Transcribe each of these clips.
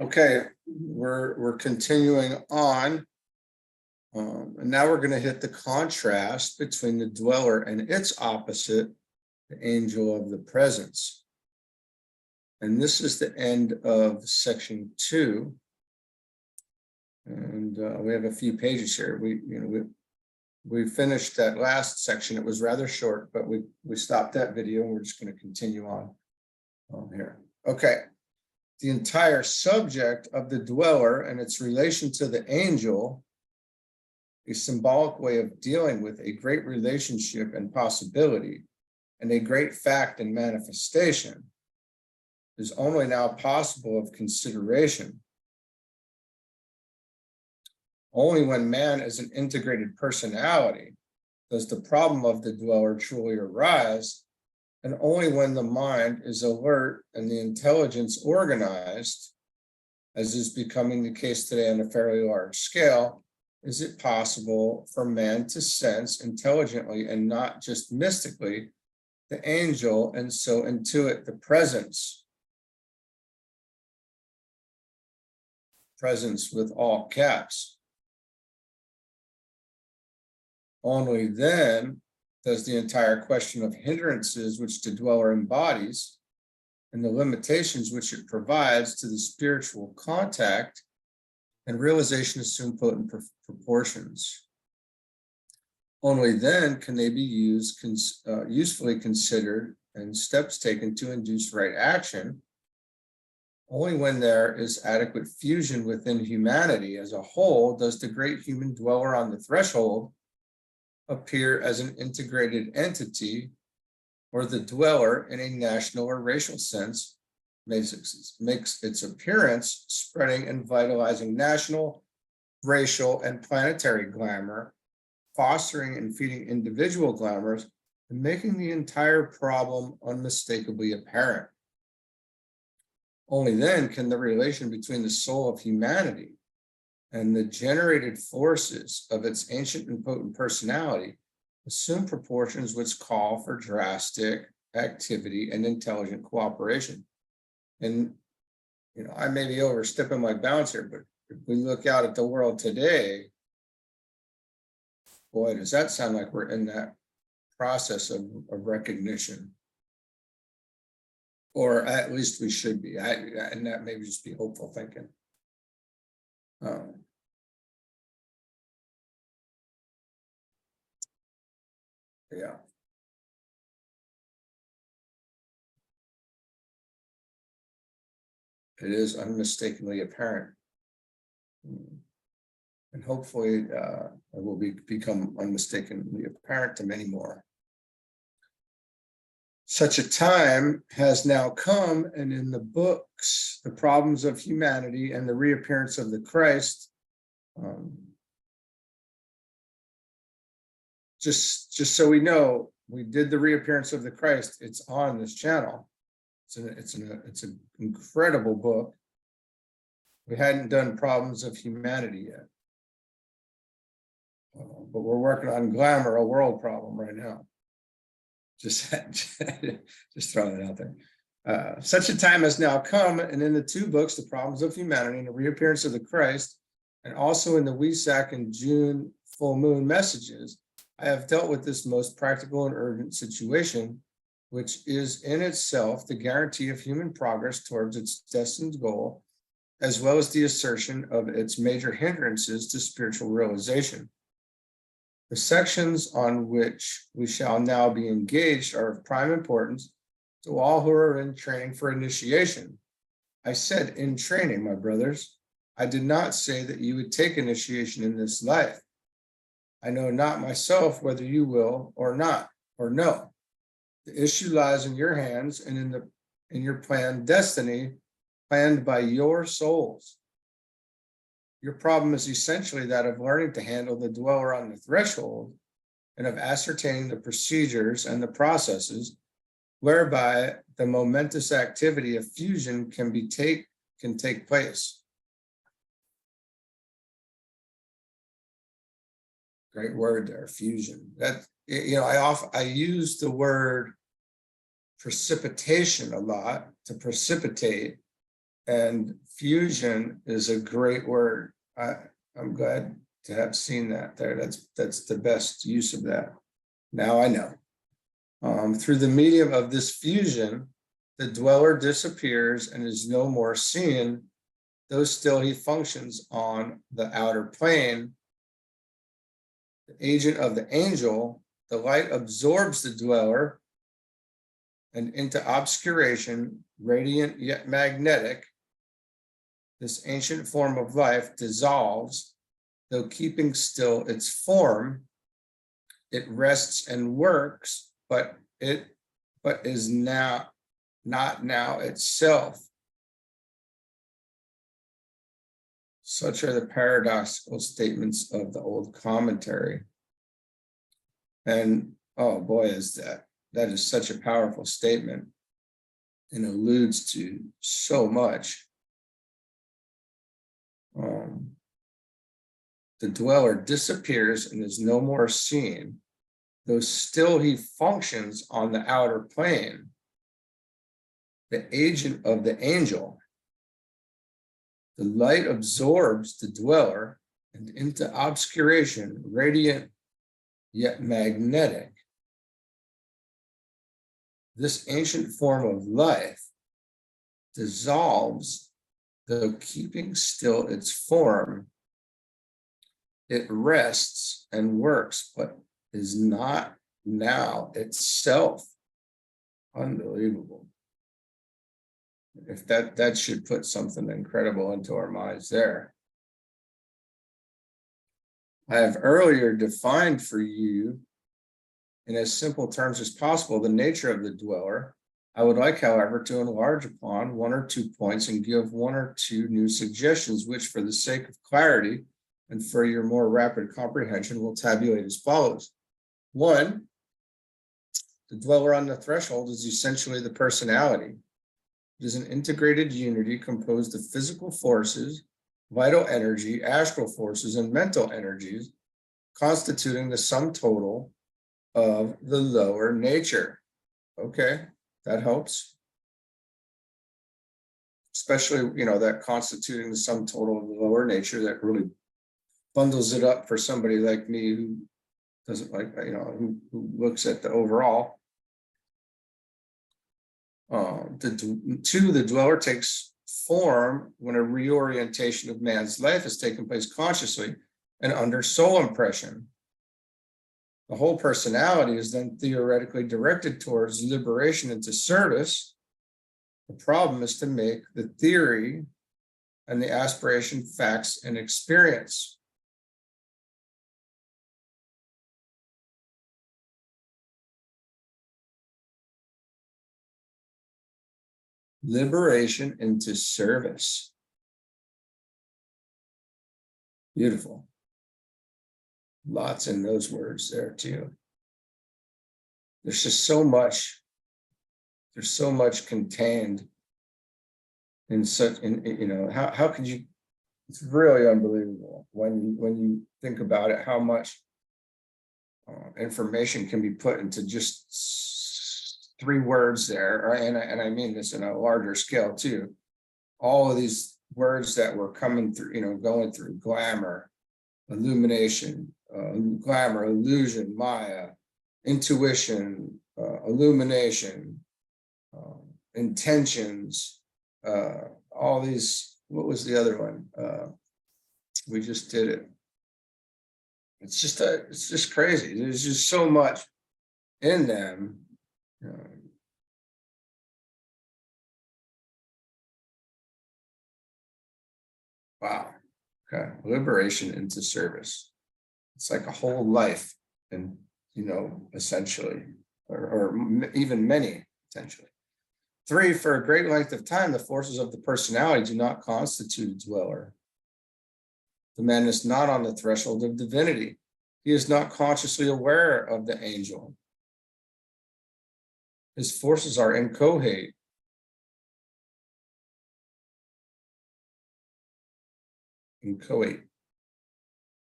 Okay, we're continuing on, and now we're going to hit the contrast between the dweller and its opposite, the angel of the presence. And this is the end of section 2, and we have a few pages here. We finished that last section. It was rather short, but we stopped that video, and we're just going to continue on here. Okay. The entire subject of the dweller and its relation to the angel, a symbolic way of dealing with a great relationship and possibility, and a great fact and manifestation, is only now possible of consideration. Only when man is an integrated personality does the problem of the dweller truly arise, and only when the mind is alert and the intelligence organized, as is becoming the case today on a fairly large scale, is it possible for man to sense intelligently and not just mystically the angel, and so intuit the presence with all caps. Only then does the entire question of hindrances which the dweller embodies and the limitations which it provides to the spiritual contact and realization assume potent proportions. Only then can they be usefully considered and steps taken to induce right action. Only when there is adequate fusion within humanity as a whole does the great human dweller on the threshold appear as an integrated entity, or the dweller in a national or racial sense makes its appearance, spreading and vitalizing national, racial, and planetary glamour, fostering and feeding individual glamours, and making the entire problem unmistakably apparent. Only then can the relation between the soul of humanity and the generated forces of its ancient and potent personality assume proportions which call for drastic activity and intelligent cooperation. And, I may be overstepping my bounds here, but if we look out at the world today, boy, does that sound like we're in that process of recognition. Or at least we should be, and that may just be hopeful thinking. Yeah. It is unmistakably apparent. And hopefully it will become unmistakably apparent to many more. Such a time has now come, and in the books, The Problems of Humanity and the Reappearance of the Christ, just so we know, we did the Reappearance of the Christ. It's on this channel. It's an incredible book. We hadn't done Problems of Humanity yet, but we're working on Glamour, a world problem right now. Just throwing it out there. Such a time has now come, and in the two books, The Problems of Humanity and the Reappearance of the Christ, and also in the Wesak and June full moon messages, I have dealt with this most practical and urgent situation, which is in itself the guarantee of human progress towards its destined goal, as well as the assertion of its major hindrances to spiritual realization. The sections on which we shall now be engaged are of prime importance to all who are in training for initiation. I said in training, my brothers. I did not say that you would take initiation in this life. I know not myself whether you will or not, or no. The issue lies in your hands and in your planned destiny, planned by your souls. Your problem is essentially that of learning to handle the dweller on the threshold and of ascertaining the procedures and the processes whereby the momentous activity of fusion can take place. Great word there, fusion. That, I use the word precipitation a lot, to precipitate, And fusion is a great word. I'm glad to have seen that there. That's the best use of that. Now I know. Through the medium of this fusion, the dweller disappears and is no more seen, though still he functions on the outer plane. The agent of the angel, the light absorbs the dweller, and into obscuration, radiant yet magnetic, this ancient form of life dissolves, though keeping still its form. It rests and works, but is now not now itself. Such are the paradoxical statements of the old commentary. And oh boy, that is such a powerful statement and alludes to so much. The dweller disappears and is no more seen, though still he functions on the outer plane. The agent of the angel, the light absorbs the dweller, and into obscuration, radiant yet magnetic. This ancient form of life dissolves, though keeping still its form. It rests and works, but is not now itself. Unbelievable. If that should put something incredible into our minds there. I have earlier defined for you, in as simple terms as possible, the nature of the dweller. I would like, however, to enlarge upon one or two points and give one or two new suggestions, which, for the sake of clarity and for your more rapid comprehension, will tabulate as follows. 1, the dweller on the threshold is essentially the personality. It is an integrated unity composed of physical forces, vital energy, astral forces, and mental energies, constituting the sum total of the lower nature. Okay, that helps. Especially, that constituting the sum total of the lower nature, that really bundles it up for somebody like me who doesn't like, who looks at the overall. 2, the dweller takes form when a reorientation of man's life has taken place consciously and under soul impression. The whole personality is then theoretically directed towards liberation into service. The problem is to make the theory and the aspiration facts and experience. Liberation into service. Beautiful. Lots in those words there too. There's just so much. There's so much contained in such. How could you? It's really unbelievable when you think about it. How much information can be put into just 3 words there, and I mean this in a larger scale too. All of these words that were coming through, going through glamour, illumination, glamour, illusion, Maya, intuition, illumination, intentions, all these. What was the other one? We just did it. It's just crazy. There's just so much in them. Wow. Okay. Liberation into service. It's like a whole life, and essentially, or even many potentially. 3, for a great length of time, the forces of the personality do not constitute a dweller. The man is not on the threshold of divinity. He is not consciously aware of the angel. His forces are inchoate.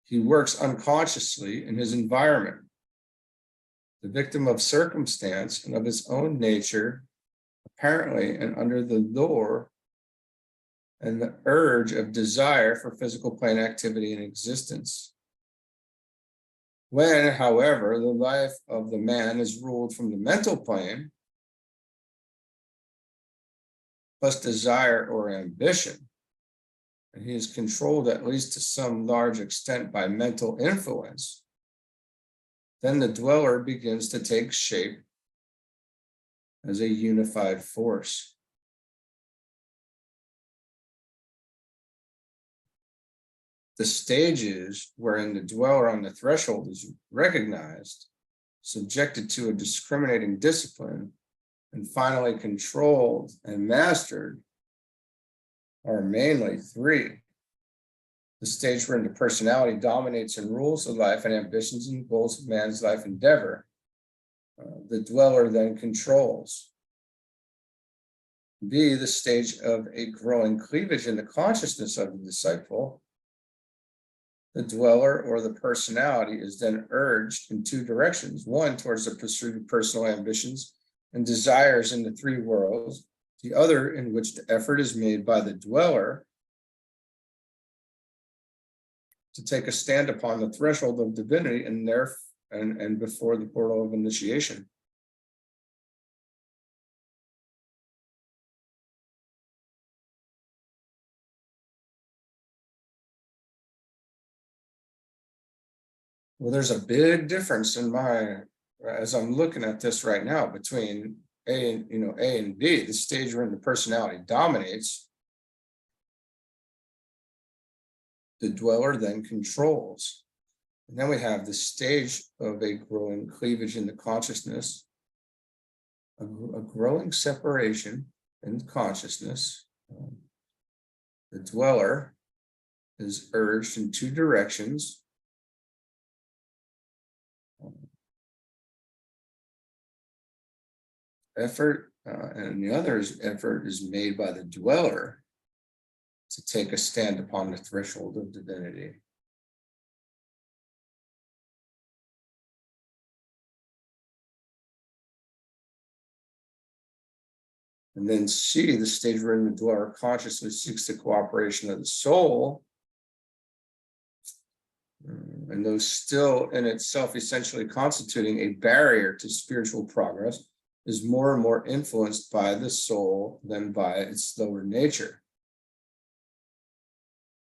He works unconsciously in his environment, the victim of circumstance and of his own nature, apparently, and under the lure and the urge of desire for physical plane activity and existence. When, however, the life of the man is ruled from the mental plane, plus desire or ambition, and he is controlled at least to some large extent by mental influence, then the dweller begins to take shape as a unified force. The stages wherein the dweller on the threshold is recognized, subjected to a discriminating discipline, and finally controlled and mastered are mainly three. The stage wherein the personality dominates and rules the life and ambitions and goals of man's life endeavor. The dweller then controls. B, the stage of a growing cleavage in the consciousness of the disciple. The dweller or the personality is then urged in two directions. One, towards the pursuit of personal ambitions and desires in the three worlds. The other, in which the effort is made by the dweller to take a stand upon the threshold of divinity and before the portal of initiation. Well, there's a big difference as I'm looking at this right now, between A and B, the stage wherein the personality dominates. The dweller then controls. And then we have the stage of a growing cleavage in the consciousness, a growing separation in consciousness. The dweller is urged in two directions. Effort, and the other effort is made by the dweller to take a stand upon the threshold of divinity. And then C, the stage wherein the dweller consciously seeks the cooperation of the soul, and though still in itself essentially constituting a barrier to spiritual progress, is more and more influenced by the soul than by its lower nature.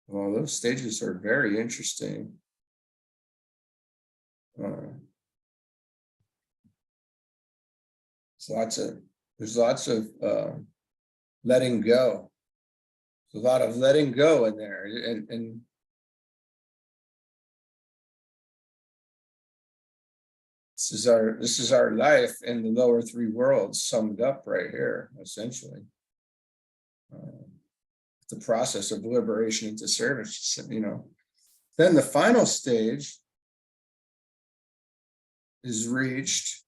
Well, those stages are very interesting. There's lots of letting go. There's a lot of letting go in there, and this is our life in the lower three worlds summed up right here, essentially. The process of liberation into service, Then the final stage is reached,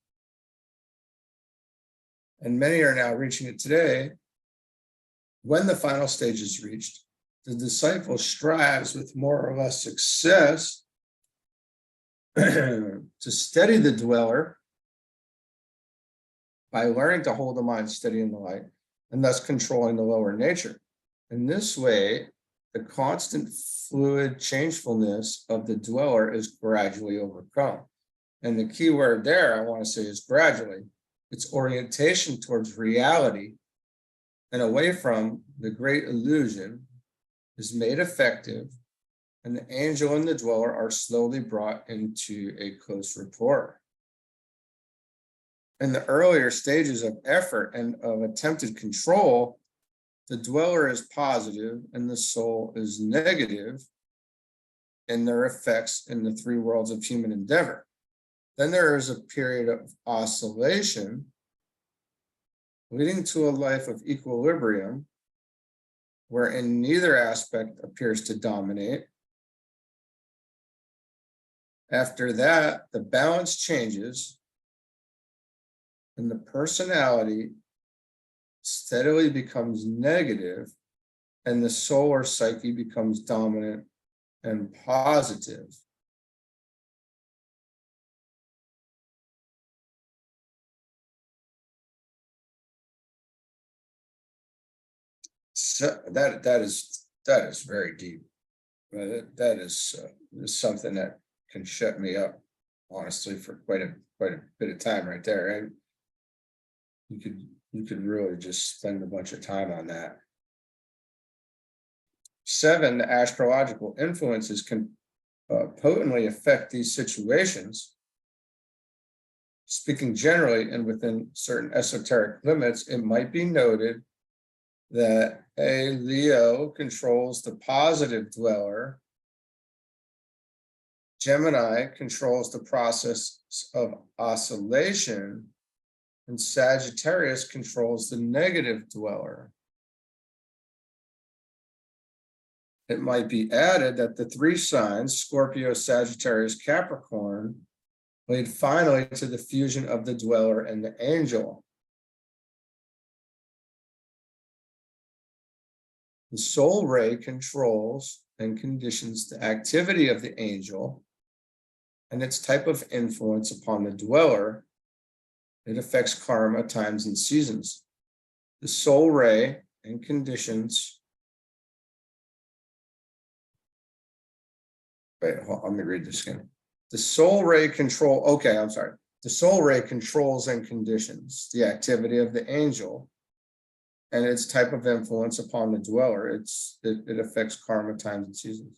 and many are now reaching it today. When the final stage is reached, the disciple strives with more or less success to steady the dweller by learning to hold the mind steady in the light, and thus controlling the lower nature. In this way, the constant fluid changefulness of the dweller is gradually overcome. And the key word there, I want to say, is gradually. Its orientation towards reality and away from the great illusion is made effective, and the angel and the dweller are slowly brought into a close rapport. In the earlier stages of effort and of attempted control, the dweller is positive and the soul is negative in their effects in the three worlds of human endeavor. Then there is a period of oscillation leading to a life of equilibrium, wherein neither aspect appears to dominate. After that, the balance changes and the personality steadily becomes negative, and the soul or psyche becomes dominant and positive. So that is very deep. That is something that can shut me up, honestly, for quite a bit of time right there. And you could really just spend a bunch of time on that. 7, the astrological influences can potently affect these situations. Speaking generally and within certain esoteric limits, it might be noted that a Leo controls the positive dweller, Gemini controls the process of oscillation, and Sagittarius controls the negative dweller. It might be added that the 3 signs, Scorpio, Sagittarius, Capricorn, lead finally to the fusion of the dweller and the angel. The soul ray controls and conditions the activity of the angel and its type of influence upon the dweller. It affects karma, times, and seasons. The soul ray and conditions. Wait, let me read this again. The soul ray control. Okay, I'm sorry. The soul ray controls and conditions the activity of the angel and its type of influence upon the dweller. It affects karma, times, and seasons.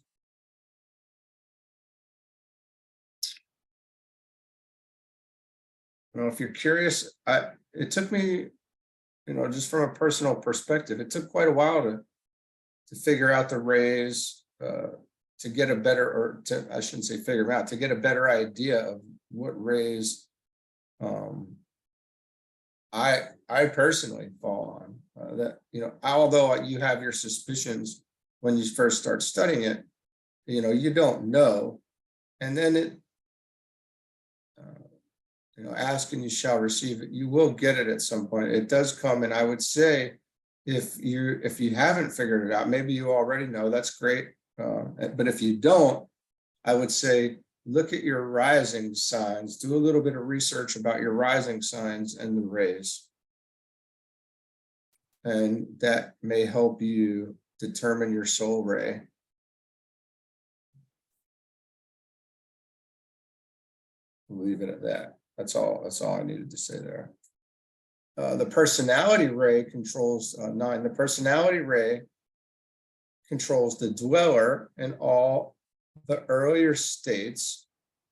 You know, if you're curious, it took me, you know, just from a personal perspective, it took quite a while to figure out the rays, to get a better, or to, I shouldn't say figure them out, to get a better idea of what rays I personally fall on. That, you know, although you have your suspicions when you first start studying it, you know, you don't know, and then it, you know, ask and you shall receive it. You will get it at some point. It does come, and I would say, if you haven't figured it out, maybe you already know. That's great, but if you don't, I would say look at your rising signs. Do a little bit of research about your rising signs and the rays, and that may help you determine your soul ray. We'll leave it at that. That's all I needed to say there. The personality ray controls 9. The personality ray controls the dweller in all the earlier states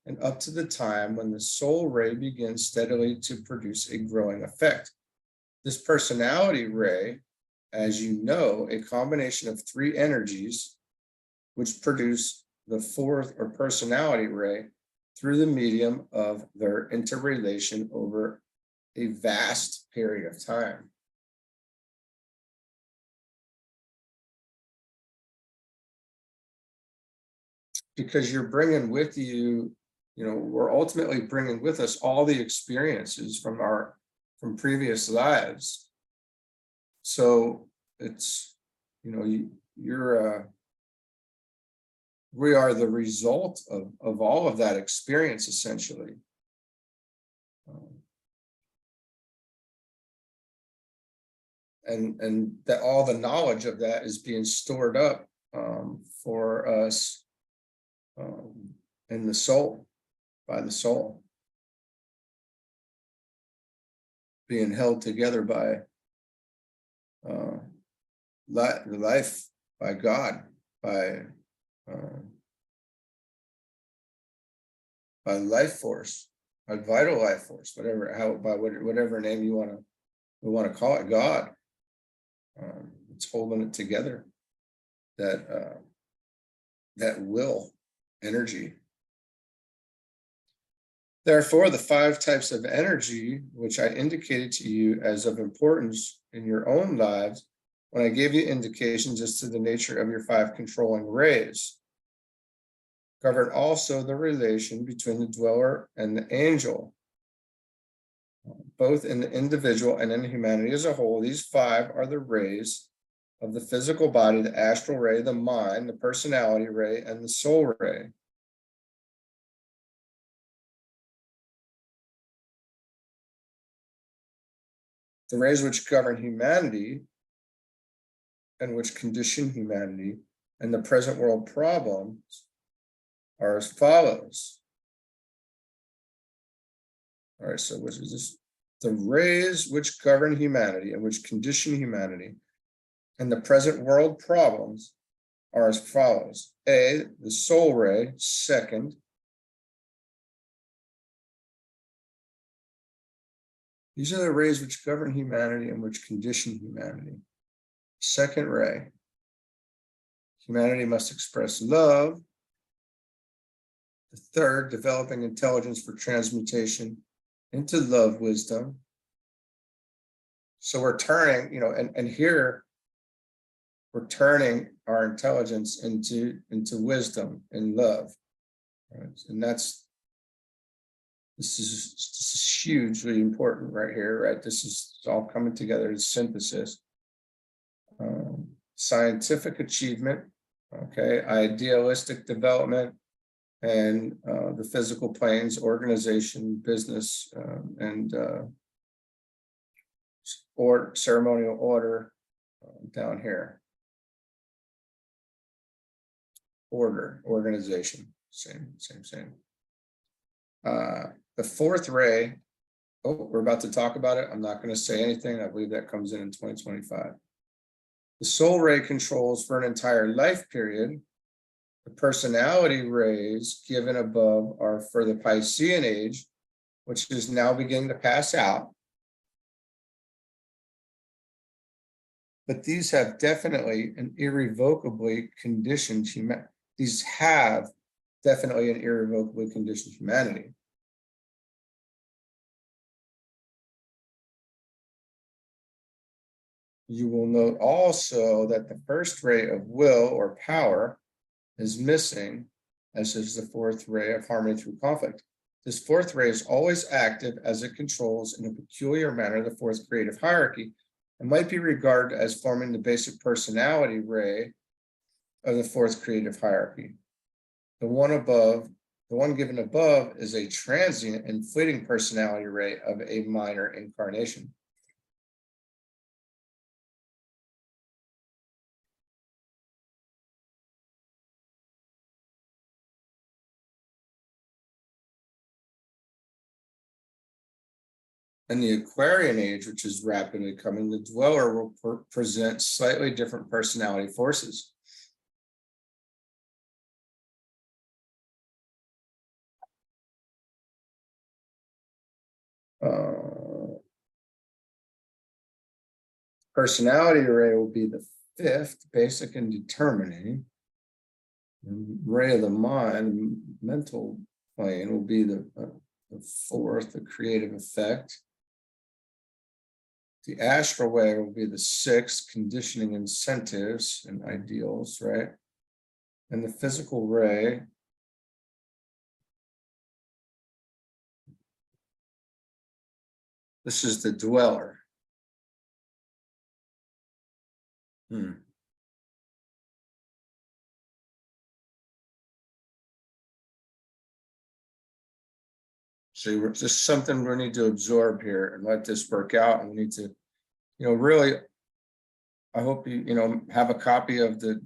and up to the time when the soul ray begins steadily to produce a growing effect. This personality ray, as you know, a combination of 3 energies which produce the 4th or personality ray through the medium of their interrelation over a vast period of time. Because you're bringing with you, you know, we're ultimately bringing with us all the experiences from previous lives. So it's, you know, we are the result of all of that experience, essentially. And that all the knowledge of that is being stored up for us in the soul, by the soul, being held together by life, by God, by life force, by vital life force, whatever name you want to call it, God. It's holding it together. That will energy. Therefore, the 5 types of energy, which I indicated to you as of importance in your own lives, when I gave you indications as to the nature of your 5 controlling rays, govern also the relation between the dweller and the angel. Both in the individual and in humanity as a whole, these 5 are the rays of the physical body: the astral ray, the mind, the personality ray, and the soul ray. The rays which govern humanity and which condition humanity, and the present world problems are as follows. All right, so which is this? The rays which govern humanity and which condition humanity, and the present world problems are as follows. A, the soul ray, second. These are the rays which govern humanity and which condition humanity. Second ray, humanity must express love. The third, developing intelligence for transmutation into love wisdom. So we're turning, and here we're turning our intelligence into wisdom and love. Right? And this is hugely important right here, right? This is all coming together as synthesis. Scientific achievement, okay, idealistic development, and the physical planes, organization, business, and or ceremonial order down here. Order, organization, same. The fourth ray, we're about to talk about it. I'm not going to say anything. I believe that comes in 2025. The soul ray controls for an entire life period. The personality rays given above are for the Piscean age, which is now beginning to pass out. But these have definitely and irrevocably conditioned humanity. These have definitely and irrevocably conditioned humanity. You will note also that the first ray of will or power is missing, as is the fourth ray of harmony through conflict. This fourth ray is always active as it controls in a peculiar manner the fourth creative hierarchy, and might be regarded as forming the basic personality ray of the fourth creative hierarchy. The one given above is a transient and fleeting personality ray of a minor incarnation. In the Aquarian age, which is rapidly coming, the dweller will present slightly different personality forces. Personality ray will be the fifth, basic and determining. And ray of the mind, mental plane, will be the fourth, the creative effect. The astral way will be the sixth, conditioning incentives and ideals, right? And the physical ray this is the dweller. So it's just something we need to absorb here and let this work out. And we need to, really, I hope you, have a copy of the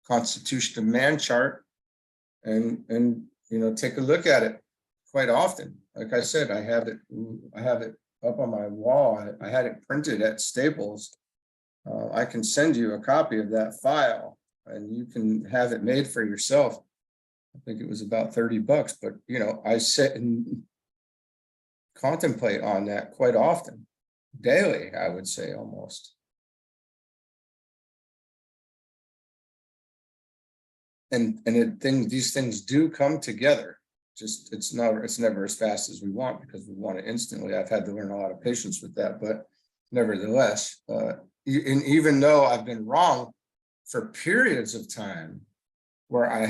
Constitution of Man chart and take a look at it quite often. Like I said, I have it up on my wall. I had it printed at Staples. I can send you a copy of that file and you can have it made for yourself. I think it was about $30, but I sit and contemplate on that quite often, daily, I would say almost. And these things do come together. Just it's never as fast as we want because we want it instantly. I've had to learn a lot of patience with that, but nevertheless, and even though I've been wrong for periods of time where I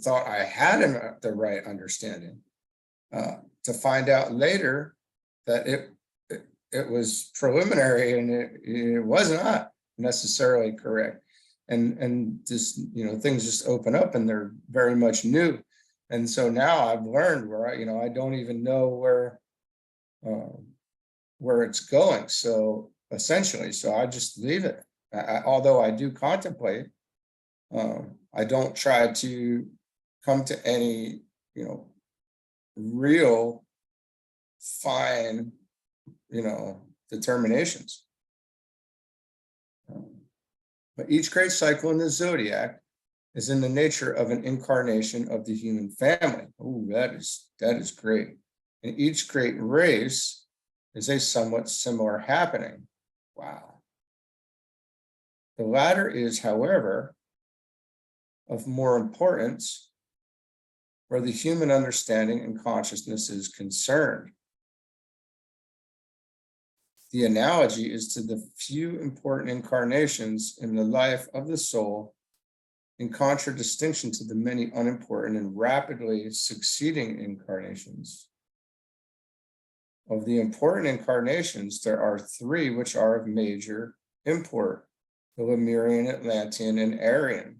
thought I had the right understanding, to find out later that it was preliminary and it was not necessarily correct. And just, things just open up and they're very much new. And so now I've learned where I don't even know where it's going. So essentially, I just leave it. Although I do contemplate, I don't try to come to any, real fine, determinations. But each great cycle in the zodiac is in the nature of an incarnation of the human family. Oh, that is great. And each great race is a somewhat similar happening. Wow. The latter is, however, of more importance where the human understanding and consciousness is concerned. The analogy is to the few important incarnations in the life of the soul, in contradistinction to the many unimportant and rapidly succeeding incarnations. Of the important incarnations, there are three which are of major import: the Lemurian, Atlantean, and Aryan.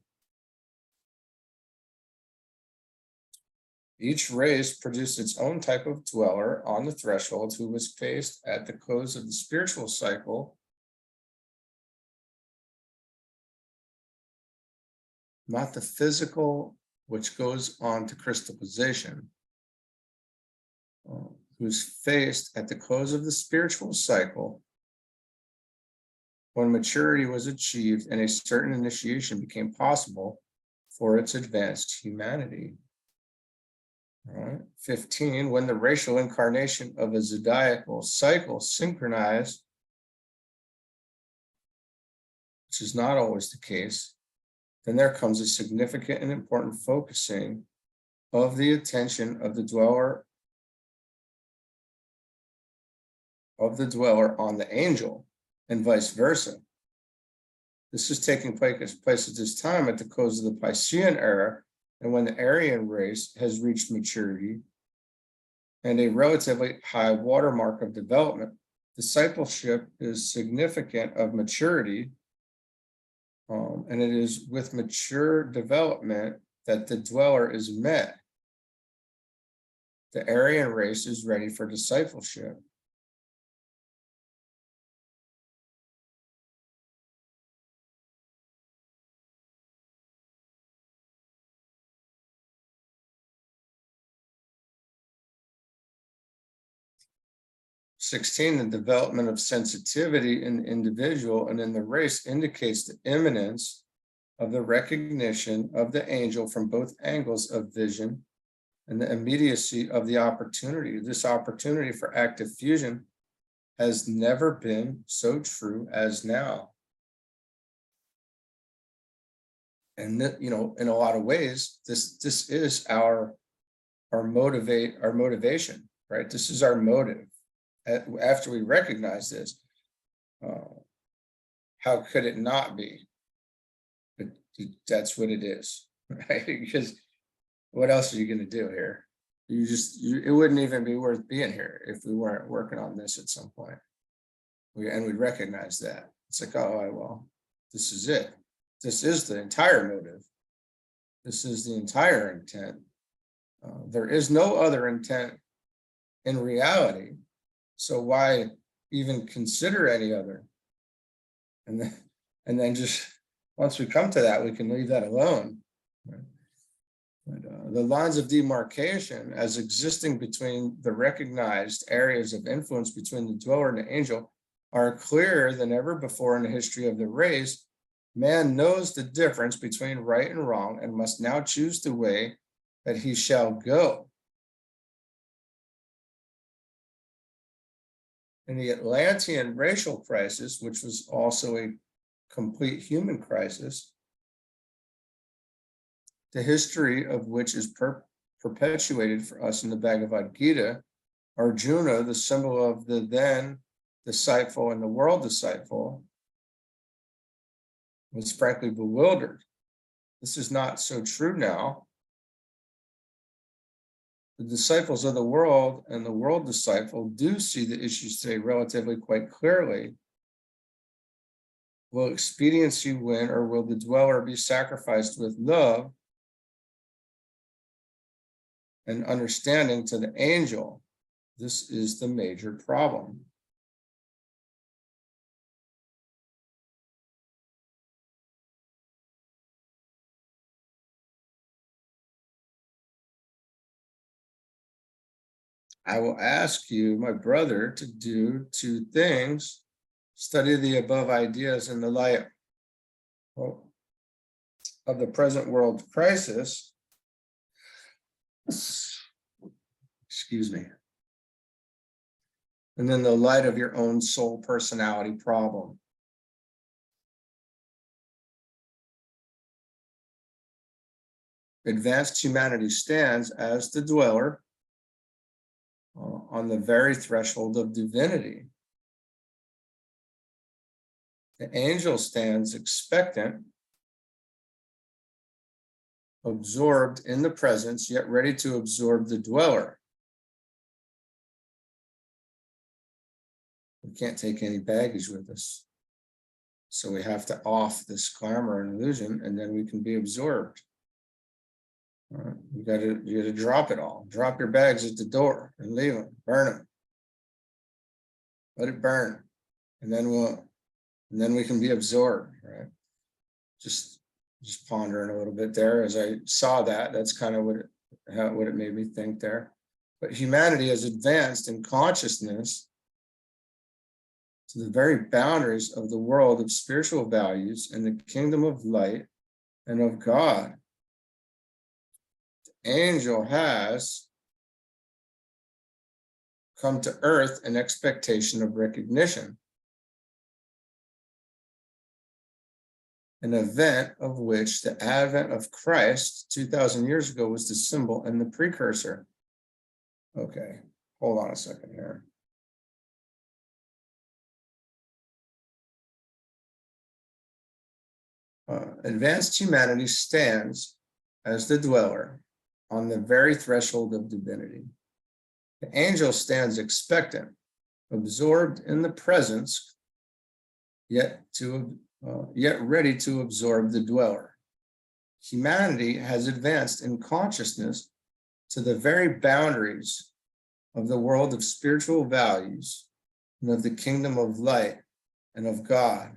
Each race produced its own type of dweller on the threshold who was placed at the close of the spiritual cycle, not the physical, which goes on to crystallization, who's faced at the close of the spiritual cycle when maturity was achieved and a certain initiation became possible for its advanced humanity. All right. 15, when the racial incarnation of a zodiacal cycle synchronized, which is not always the case, then there comes a significant and important focusing of the attention of the dweller on the angel, and vice versa. This is taking place at this time at the close of the Piscean era, and when the Aryan race has reached maturity and a relatively high watermark of development. Discipleship is significant of maturity, and it is with mature development that the dweller is met. The Aryan race is ready for discipleship. The development of sensitivity in the individual and in the race indicates the imminence of the recognition of the angel from both angles of vision and the immediacy of the opportunity. This opportunity for active fusion has never been so true as now. And in a lot of ways, this is our motivation, right? This is our motive. After we recognize this, how could it not be? But that's what it is, right? Because what else are you going to do here? It wouldn't even be worth being here if we weren't working on this at some point. And we recognize that. It's like, oh, well, this is it. This is the entire motive. This is the entire intent. There is no other intent in reality. So why even consider any other? And then just once we come to that, we can leave that alone. Right? But, the lines of demarcation as existing between the recognized areas of influence between the dweller and the angel are clearer than ever before in the history of the race. Man knows the difference between right and wrong and must now choose the way that he shall go. In the Atlantean racial crisis, which was also a complete human crisis, the history of which is perpetuated for us in the Bhagavad Gita, Arjuna, the symbol of the then disciple and the world disciple, was frankly bewildered. This is not so true now. The disciples of the world and the world disciple do see the issues today relatively quite clearly. Will expediency win, or will the dweller be sacrificed with love and understanding to the angel? This is the major problem. I will ask you, my brother, to do two things. Study the above ideas in the light of the present world crisis. Excuse me. And then the light of your own soul personality problem. Advanced humanity stands as the dweller on the very threshold of divinity. The angel stands expectant, absorbed in the presence, yet ready to absorb the dweller. We can't take any baggage with us. So we have to off this glamour and illusion, and then we can be absorbed. You gotta drop it all. Drop your bags at the door and leave them, burn them. Let it burn. And then we can be absorbed, right? Just pondering a little bit there as I saw that. That's kind of what it made me think there. But humanity has advanced in consciousness to the very boundaries of the world of spiritual values and the kingdom of light and of God. The angel has come to earth in expectation of recognition, an event of which the advent of Christ 2,000 years ago was the symbol and the precursor. Okay, hold on a second here. Advanced humanity stands as the dweller on the very threshold of divinity. The angel stands expectant, absorbed in the presence, yet ready to absorb the dweller. Humanity has advanced in consciousness to the very boundaries of the world of spiritual values and of the kingdom of light and of God.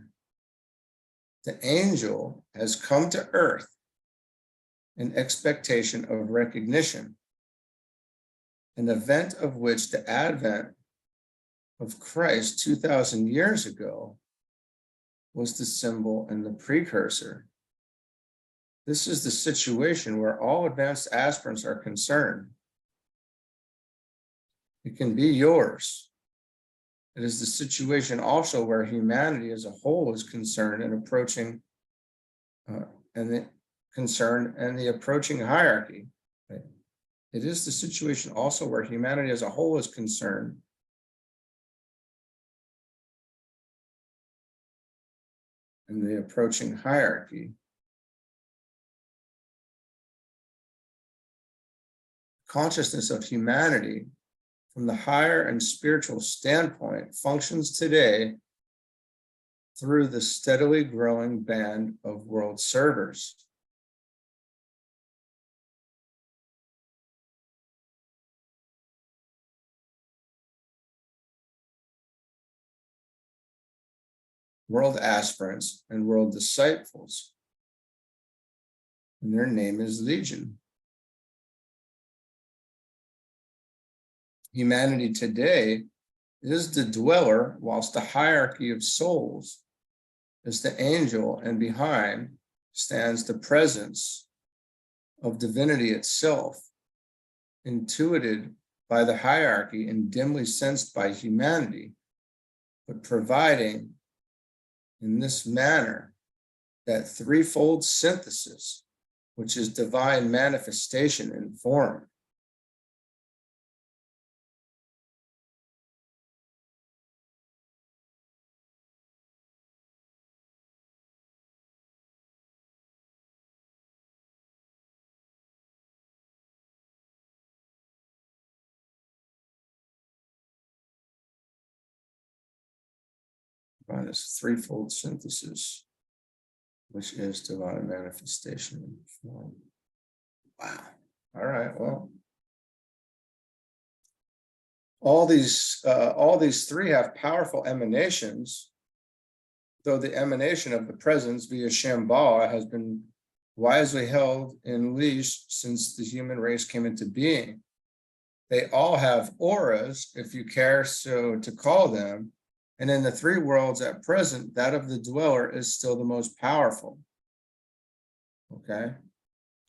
The angel has come to earth in expectation of recognition, an event of which the advent of Christ 2,000 years ago was the symbol and the precursor. This is the situation where all advanced aspirants are concerned. It can be yours. It is the situation also where humanity as a whole is concerned and approaching the approaching hierarchy. Right? It is the situation also where humanity as a whole is concerned and the approaching hierarchy. Consciousness of humanity from the higher and spiritual standpoint functions today through the steadily growing band of world servers. World aspirants and world disciples, and their name is Legion. Humanity today is the dweller, whilst the hierarchy of souls is the angel, and behind stands the presence of divinity itself, intuited by the hierarchy and dimly sensed by humanity, but providing in this manner that threefold synthesis, which is divine manifestation in form. By this threefold synthesis, which is divine manifestation in form. Wow. All right. Well, all these three have powerful emanations, though the emanation of the presence via Shambhala has been wisely held in leash since the human race came into being. They all have auras, if you care so to call them. And in the three worlds at present, that of the dweller is still the most powerful. Okay.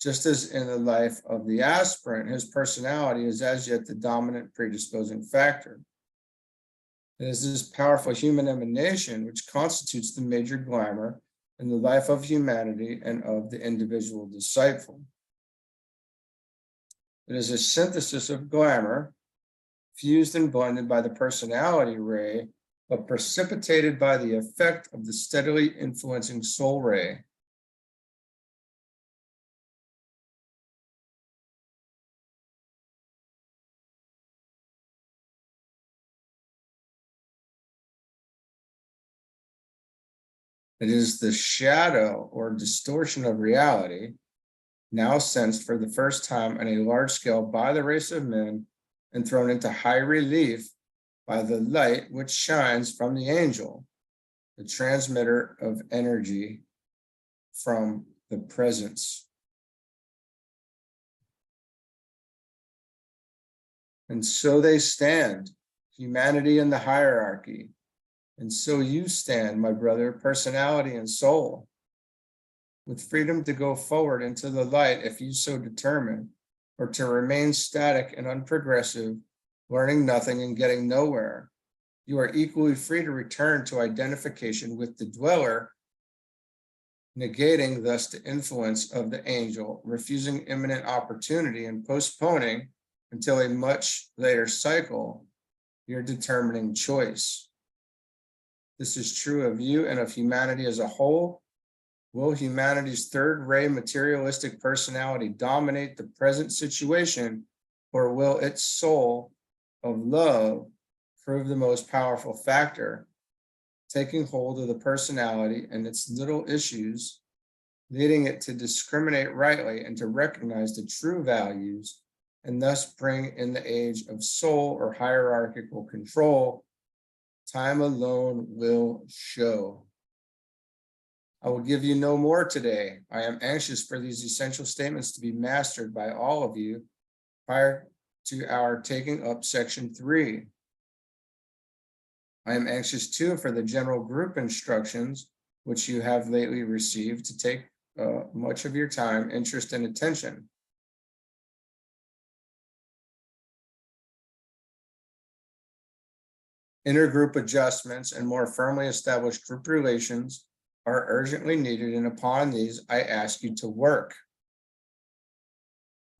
Just as in the life of the aspirant, his personality is as yet the dominant predisposing factor. It is this powerful human emanation which constitutes the major glamour in the life of humanity and of the individual disciple. It is a synthesis of glamour, fused and blended by the personality ray, but precipitated by the effect of the steadily influencing soul ray. It is the shadow or distortion of reality, now sensed for the first time on a large scale by the race of men and thrown into high relief by the light which shines from the angel, the transmitter of energy from the presence. And so they stand, humanity in the hierarchy. And so you stand, my brother, personality and soul, with freedom to go forward into the light if you so determine, or to remain static and unprogressive, learning nothing and getting nowhere. You are equally free to return to identification with the dweller, negating thus the influence of the angel, refusing imminent opportunity and postponing until a much later cycle your determining choice. This is true of you and of humanity as a whole. Will humanity's third ray materialistic personality dominate the present situation, or will its soul of love prove the most powerful factor, taking hold of the personality and its little issues, leading it to discriminate rightly and to recognize the true values, and thus bring in the age of soul or hierarchical control? Time alone will show. I will give you no more today. I am anxious for these essential statements to be mastered by all of you prior to our taking up section 3. I am anxious too for the general group instructions, which you have lately received, to take much of your time, interest, and attention. Intergroup adjustments and more firmly established group relations are urgently needed, and upon these I ask you to work.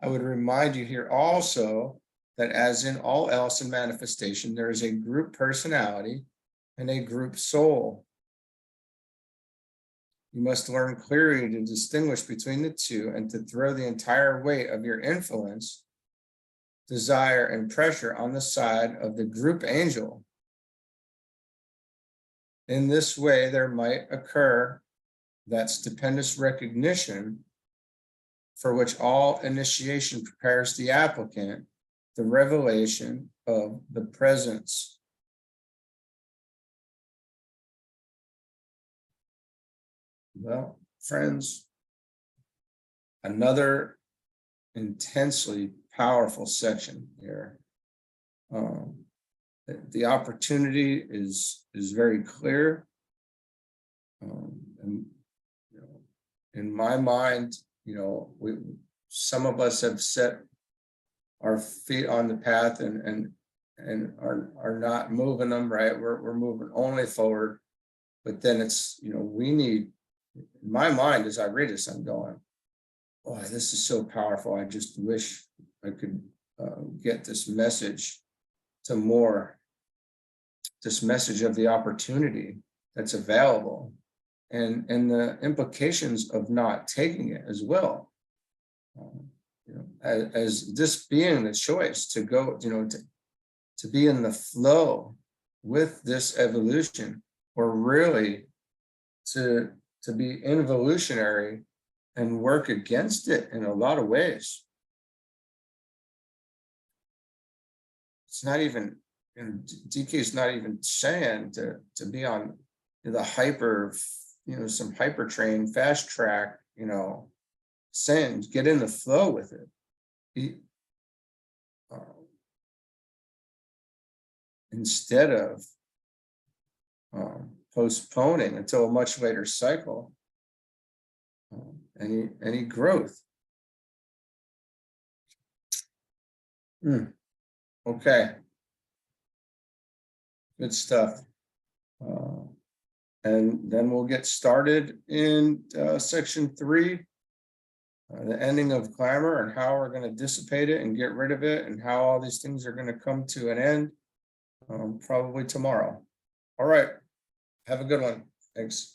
I would remind you here also that as in all else in manifestation, there is a group personality and a group soul. You must learn clearly to distinguish between the two and to throw the entire weight of your influence, desire, and pressure on the side of the group angel. In this way, there might occur that stupendous recognition for which all initiation prepares the applicant, the revelation of the presence. Well, friends, another intensely powerful section here. The opportunity is very clear. And in my mind, some of us have set our feet on the path and are not moving them right. We're moving only forward. But then it's, we need, in my mind, as I read this, I'm going, oh, this is so powerful. I just wish I could get this message to more, this message of the opportunity that's available and the implications of not taking it as well. As this being the choice to go, to be in the flow with this evolution, or really to be involutionary and work against it in a lot of ways. It's not even, DK is not even saying to be on the hyper, some hyper train, fast track, saying get in the flow with it. instead of postponing until a much later cycle any growth. Okay, good stuff. And then we'll get started in section 3, the ending of glamour, and how we're going to dissipate it and get rid of it, and how all these things are going to come to an end, probably tomorrow. All right, have a good one. Thanks.